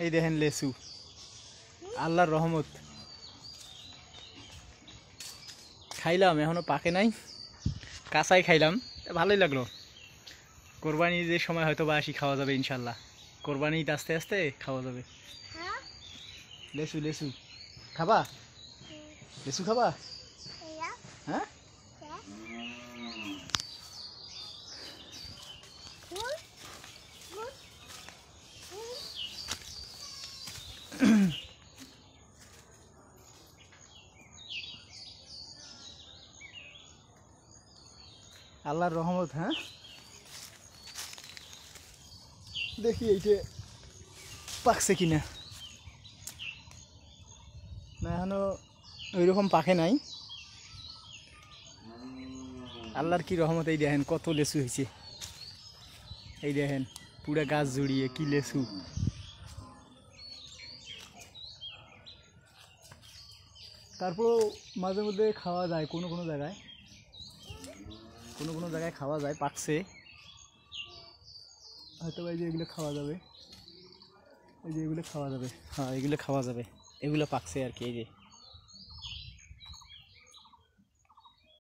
এই দেখেন লেসু, আল্লাহর রহমত। খাইলাম, এখনো পাকে নাই, কাঁচাই খাইলাম, ভালোই লাগলো। কোরবানির যে সময় হয়তো বা আসি খাওয়া যাবে ইনশাল্লাহ। কোরবানিতে আস্তে আস্তে খাওয়া যাবে। লেসু লেসু খাবা? লেসু খাবা? হ্যাঁ, আল্লাহর রহমত। হ্যাঁ, দেখি এইটা পাকছে কিনা। না, এখনো ওইরকম পাকে নাই। আল্লাহর কি রহমত। এই দেখেন কত লেসু হয়েছে, এই দেখেন পুরা গাছ জুড়িয়ে কি লেসু। তারপরও মাঝে মধ্যে খাওয়া যায়, কোনো কোনো জায়গায়, কোনো কোনো জায়গায় খাওয়া যায়, পাকছে হয়তো। এই যে এগুলো খাওয়া যাবে, এই যে এগুলো খাওয়া যাবে, হ্যাঁ এগুলো খাওয়া যাবে, এগুলো পাকছে আর কি। এই যে